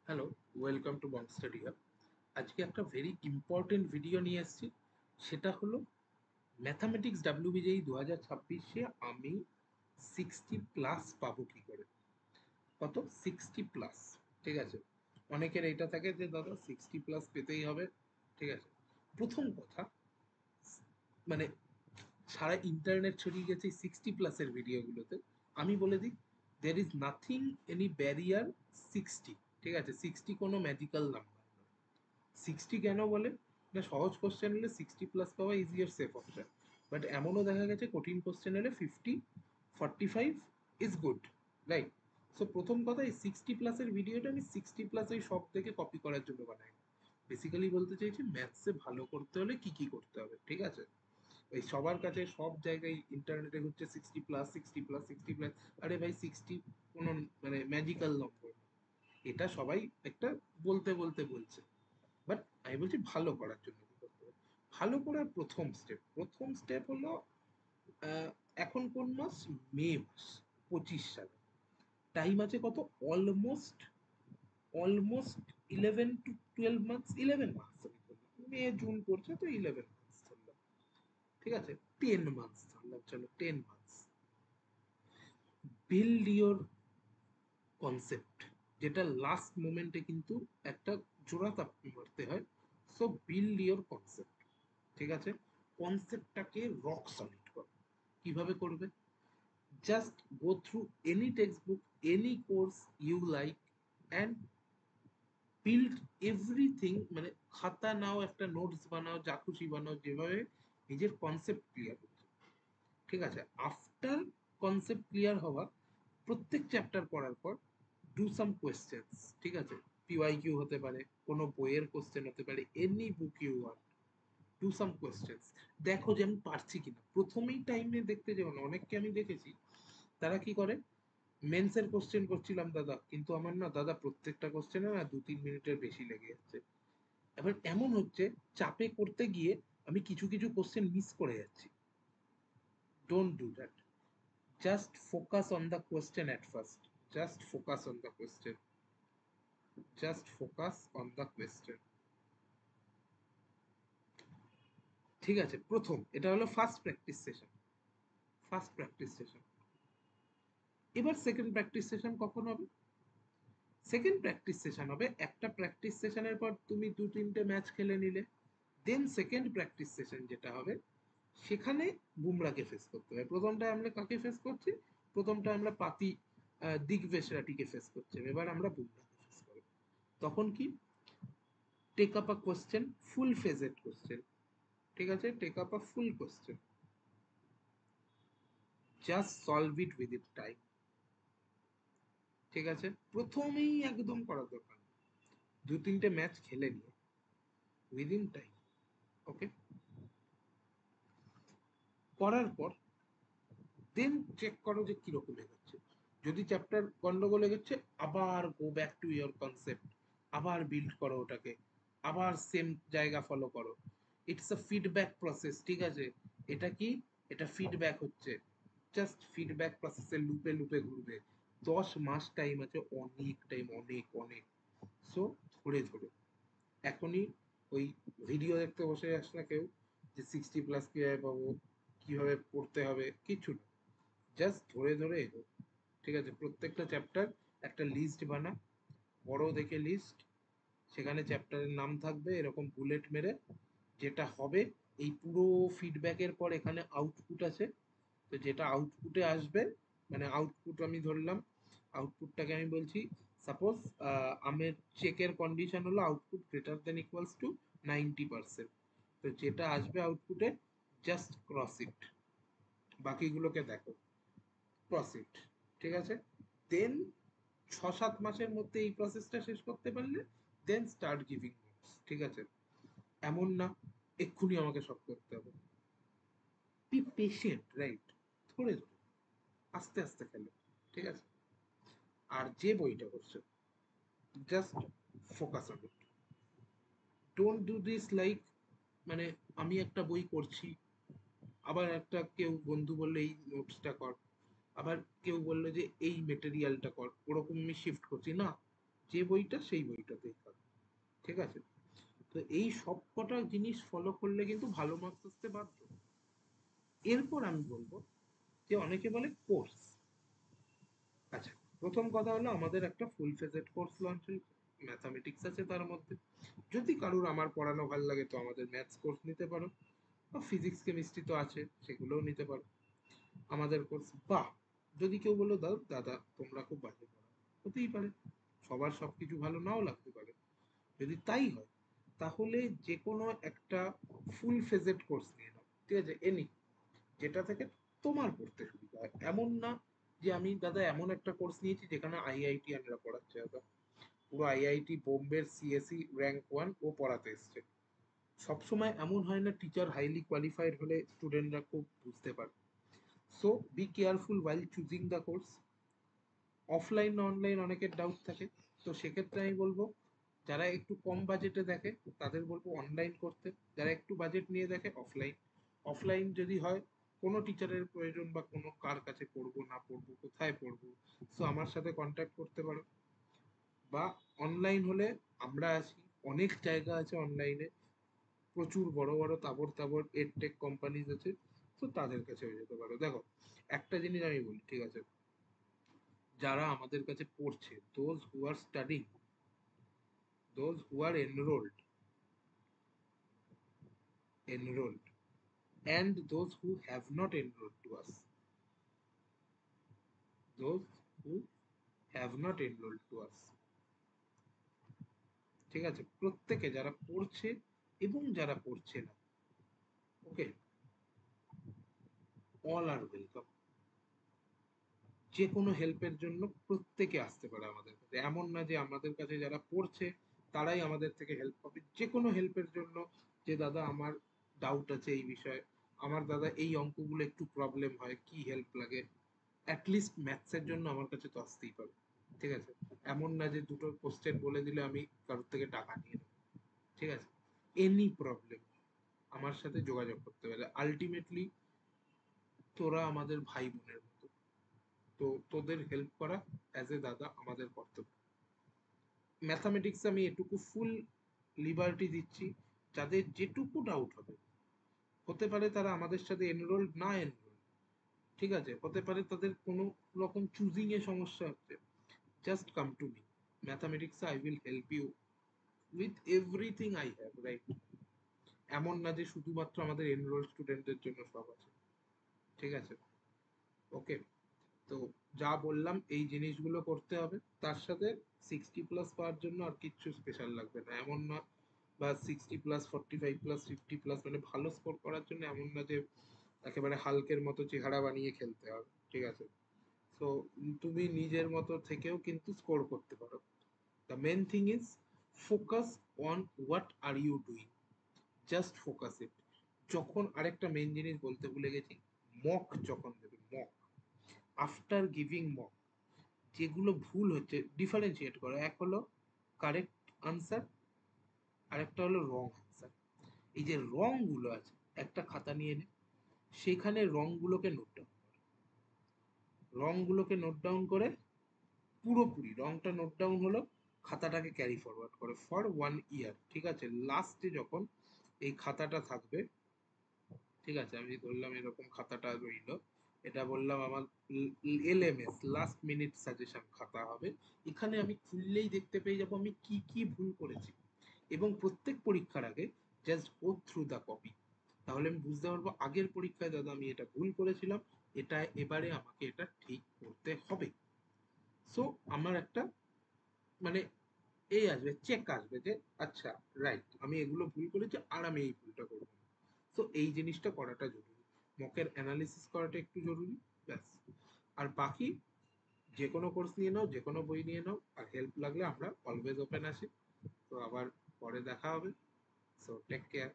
Hello, welcome to Bong study hub. আজকে একটা very important video নিয়ে এসেছি। সেটা হলো ম্যাথামেটিক্স ডাব্লিউবিজেই 2026-এ আমি 60+ পাবো কি করে। কত? 60+। ঠিক আছে, অনেকের এইটা থাকে যে দাদা 60+ পেতেই হবে। ঠিক আছে, প্রথম কথা, মানে সারা ইন্টারনেট ছড়িয়ে গেছে 60+-এর ভিডিওগুলোতে। আমি বলে দিই, there is nothing any barrier 60। ঠিক আছে, 60 কোনো ম্যাজিক্যাল নাম্বার। 60 কেন বলে না, সহজ কোশ্চেন হলে 60+ পাওয়া ইজিয়ার সেফ অপশন, বাট এমনও দেখা গেছে কঠিন কোশ্চেন হলে 45 ইজ গুড, রাইট? সো প্রথম কথা, এই 60+-এর ভিডিওটা আমি 60+ এই সব থেকে কপি করার জন্য বানাই। বেসিক্যালি বলতে চাইছি ম্যাথসে ভালো করতে হলে কি কি করতে হবে। ঠিক আছে, এই সবার কাছে সব জায়গায় ইন্টারনেটে হচ্ছে 60+, 60+, 60+। আরে ভাই, 60 কোনো মানে ম্যাজিক্যাল নম্বর না। এটা সবাই একটা বলতে বলতে বলছে, বাট আমি বলছি ভালো করার জন্য কি করতে হবে। ভালো করার প্রথম স্টেপ হলো, আহ, এখন কোন মাস? মে মাস, 25 সালে। টাইম আছে কত? Almost almost 11 to 12 months, 11 months আমি বললাম, মে জুন পড়ছে তো 11 মান্থস ধরলাম। ঠিক আছে, 10 মান্থস ধরলাম, চলো 10 মান্থস। বিল্ড ইয়োর কনসেপ্ট, যেটা লাস্ট মোমেন্টে কিন্তু একটা জোড়া তাপ মারতে হয়। So build your concept. ঠিক আছে, কনসেপ্টটাকে রক সলিড করো। কিভাবে করবে? Just go through any text book, any course you like, and build everything. মানে খাতা নাও, একটা নোটস বানাও, যা খুশি বানাও, যেভাবে নিজের কনসেপ্ট ক্লিয়ার হচ্ছে। ঠিক আছে, আফটার কনসেপ্ট ক্লিয়ার হওয়া, প্রত্যেক চ্যাপ্টার পড়ার পর ডু সাম কোয়েশ্চেন্স। ঠিক আছে, পিওয়াইকিউ হতে পারে, কোনো বইয়ের কোশ্চেন হতে পারে, any book you want, do some questions. দেখো যে আমি পারছি কিনা। প্রথমেই টাইমে দেখতে যাবো না। অনেককে আমি দেখেছি, তারা কি করে, মেন্সের কোশ্চেন করছিলাম দাদা, কিন্তু আমার না দাদা প্রত্যেকটা কোশ্চেনে না 2-3 মিনিটের বেশি লেগে যাচ্ছে। এবার এমন হচ্ছে, চাপে করতে গিয়ে আমি কিছু কিছু কোশ্চেন মিস করে যাচ্ছি। Don't do that. Just focus on the question at first. Just focus on the question. Just focus on the question. ঠিক আছে, প্রথম এটা হলো first practice session. First practice session. এবার সেকেন্ড প্র্যাকটিস সেশন কখন হবে? সেকেন্ড প্র্যাকটিস সেশন হবে, একটা প্র্যাকটিস সেশনের পর তুমি 2-3টে ম্যাচ খেলে নিলে। দেন সেকেন্ড প্র্যাকটিস সেশন যেটা হবে, সেখানে বুমরাকে ফেস করতে হবে। প্রথমটা আমরা কাকে ফেস করছি? প্রথমটা আমরা পাতি দিগ্বেশ রাটিকে ফেস করছি, এবার আমরা বুমরাকে ফেস করব। তখন কি? Take up a question, full phased question. ঠিক আছে, take up a full question, just solve it within time. ঠিক আছে, প্রথমেই একদম করার দরকার নেই। 2-3টে ম্যাচ খেলে নিয়ে উইদিন টাইম। ওকে, করার পর দেন চেক করো যে কিরকম এগোচ্ছে। যদি চ্যাপ্টার গন্ডগোল এগোচ্ছে, আবার go back to your concept, আবার বিল্ড করো ওটাকে, আবার সেম জায়গা ফলো করো। It's a feedback process. ঠিক আছে, এটা কি? এটা ফিডব্যাক হচ্ছে, জাস্ট ফিডব্যাক প্রসেসের লুপে লুপে ঘুরবে। 10 মাস টাইম আছে, অনেক টাইম, অনেক অনেক। সো ধরে ধরে এখনই ওই ভিডিও দেখতে বসে যাস না কেউ, যে 60+ কিভাবে পাবো, কিভাবে পড়তে হবে, কিছু না। জাস্ট ধরে ধরে এগো। ঠিক আছে, প্রত্যেকটা চ্যাপ্টার একটা লিস্ট বানা, বড় দেখে লিস্ট। সেখানে চ্যাপ্টারের নাম থাকবে এরকম বুলেট মেরে। যেটা হবে, এই পুরো ফিডব্যাকের পর এখানে আউটপুট আছে। তো যেটা আউটপুটে আসবে, মানে আউটপুট আমি ধরলাম, আউটপুটটাকে আমি বলছি, সাপোজ আমের চেকের কন্ডিশন হলো output greater than equals to 90%। তো যেটা আসবে আউটপুটে, জাস্ট ক্রস ইট, বাকিগুলোকে দেখো, প্রসিড। ঠিক আছে, দেন 6-7 মাসের মধ্যে এই প্রসেসটা শেষ করতে পারলে দেন স্টার্ট গিভিং নোটস। ঠিক আছে, এমন না এক্ষুনি আমাকে সব করতে হবে। Be patient, right? ধরে ধরে আস্তে আস্তে খেলো। ঠিক আছে, আর যে বইটা করছো, just focus on it. Don't do this like, মানে আমি একটা বই করছি, আবার একটা কেউ বন্ধু বললো এই নোটসটা কর, আবার কেউ বললো যে এই মেটেরিয়ালটা কর, ওরকম আমি শিফট করছি না। যে বইটা সেই বইটাতেই থাকবে, ঠিক আছে? তো এই সব কটা জিনিস ফলো করলে কিন্তু ভালো মার্কস আসতে বাধ্য। এরপর আমি বলবো যে অনেকে বলে কোর্স। আচ্ছা, প্রথম কথা হলো আমাদের একটা ফুল ফেজেড কোর্স লঞ্চ হয়েছে, ম্যাথামেটিক্স আছে তার মধ্যে। যদি কারুর আমার পড়ানো ভালো লাগে তো আমাদের ম্যাথস কোর্স নিতে পারো, বা ফিজিক্স কেমিস্ট্রি তো আছে সেগুলোও নিতে পারো আমাদের কোর্স। বা যদি কেউ বলো দাও দাদা তোমরা খুব বাজে পড়াও, হতেই পারে, সবার সবকিছু ভালো নাও লাগতে পারে। যদি তাই হয় তাহলে যে কোনো একটা ফুল ফেজেড কোর্স নিয়ে নাও, ঠিক আছে? এনি যেটা থেকে তোমার পড়তে সুবিধা হয়। এমন না যে আমি দাদা এমন একটা কোর্স নিয়েছি যেখানে আইআইটি আনরা পড়াচ্ছে, দাদা পুরো আইআইটি বোম্বের সিএসি র্যাঙ্ক 1 ও পড়াতে এসছে। সবসময় এমন হয় না টিচার হাইলি কোয়ালিফাইড হলে স্টুডেন্টরা খুব বুঝতে পারে। So be careful while choosing the course. Offline না অনলাইন অনেকের ডাউট থাকে, তো সেক্ষেত্রে আমি বলবো যারা একটু কম বাজেটে দেখে তাদের বলবো অনলাইন করতে, যারা একটু বাজেট নিয়ে দেখে অফলাইন। অফলাইন যদি হয় কোনো টিচারের প্রয়োজন বা কোনো কার কাছে পড়বো না পড়বো কোথায় পড়বো, সো আমার সাথে কন্ট্যাক্ট করতে পারো। বা অনলাইন হলে আমরা আছি, অনেক জায়গা আছে অনলাইনে, প্রচুর বড় বড় তাবড় তাবড় এডটেক কোম্পানিজ আছে, তো তাদের কাছে হয়ে যেতে পারো। দেখো একটা জিনিস আমি বলি, ঠিক আছে, যারা আমাদের কাছে পড়ছে, those who are studying, those who are enrolled and those who have not enrolled to us, those who have not enrolled to us, ঠিক আছে? প্রত্যেকে যারা পড়ছে এবং যারা পড়ছে না, ওকে, অল আর ওয়েলকাম। যে কোনো হেল্পের জন্য প্রত্যেকে আসতে পারে আমাদের কাছে। এমন না যে আমাদের কাছে যারা পড়ছে তারাই আমাদের থেকে হেল্প পাবে। যে কোনো হেল্পের জন্য, যে দাদা আমার ডাউট আছে এই বিষয়ে, আমার দাদা এই অঙ্কগুলো একটু প্রবলেম হয়, কি হেল্প লাগে, অ্যাটলিস্ট ম্যাথসের জন্য আমার কাছে তো আসতেই পারে, ঠিক আছে? এমন না যে দুটো কোশ্চেন বলে দিলে আমি কারোর থেকে টাকা নিয়ে নেবো, ঠিক আছে? এনি প্রবলেম আমার সাথে যোগাযোগ করতে পারে। আলটিমেটলি তোরা আমাদের ভাই বোনের মতো, তো তোদের হেল্প করা অ্যাজ এ দাদা আমাদের কর্তব্য। ম্যাথামেটিক্স আমি এটুকু ফুল লিবার্টি দিচ্ছি, যাদের যেটুকু ডাউট হবে, হতে পারে তারা আমাদের সাথে এনরোল না এনরোল, ঠিক আছে, হতে পারে তাদের কোনো রকম চুজিং এ সমস্যা হচ্ছে, just come to me, mathematics I will help you with everything I have, right? এমন না যে শুধুমাত্র আমাদের এনরোল স্টুডেন্টদের জন্য সব আছে, ঠিক আছে? ওকে, তো যা বললাম এই জিনিসগুলো করতে হবে, তার সাথে 60+ পাওয়ার জন্য আর কিচ্ছু স্পেশাল লাগবে না, এমন না, বা 60+, 45+, 50+, মানে ভালো স্কোর করার জন্য এমন না যে একেবারে হালকের মতো চেহারা বানিয়ে খেলতে হবে, ঠিক আছে? তো তুমি নিজের মতো থেকেও কিন্তু স্কোর করতে পারো। The main thing is focus on what are you doing, just focus it. যখন আরেকটা মেন জিনিস বলতে ভুলে গেছি, মক যখন দেবে, মক, আফটার গিভিং মক, যেগুলো ভুল হচ্ছে ডিফারেন্সিয়েট করো। এক হলো কারেক্ট আনসার, আরেকটা হলো রং আনসার। এই যে রং গুলো আছে, একটা খাতা নিয়ে নে, সেখানে রংগুলোকে নোট ডাউন, রংগুলোকে নোট ডাউন করে, পুরোপুরি রংটা নোট ডাউন হলো, খাতাটাকে ক্যারি ফরওয়ার্ড করে ফর 1 ইয়ার, ঠিক আছে? লাস্টে যখন এই খাতাটা থাকবে, ঠিক আছে, আমি ধরলাম এরকম খাতাটা রইল, এটা বললাম আমার এলএমএস, লাস্ট মিনিট সাজেশন খাতা হবে। এখানে আমি খুললেই দেখতে পেয়ে যাবো আমি কি কি ভুল করেছি, এবং প্রত্যেক পরীক্ষার আগে just go through the copy, তাহলে আমি বুঝতে পারবো আগের পরীক্ষায় দাদা আমি এটা ভুল করেছিলাম, এটা এবারে আমাকে এটা ঠিক করতে হবে। সো আমার একটা মানে এই আসবে, চেক আসবে যে আচ্ছা রাইট, আমি এগুলো ভুল করেছি আর আমি এই ভুলটা করবো। তো এই জিনিসটা করাটা জরুরি, মকের অ্যানালিসিস করাটা একটু জরুরি, ব্যাস। আর বাকি যে কোনো কোর্স নিয়ে নাও, যে কোনো বই নিয়ে নাও, আর হেল্প লাগলে আমরা অলওয়েজ ওপেন আছি। তো আবার পরে দেখা হবে, সো টেক কেয়ার।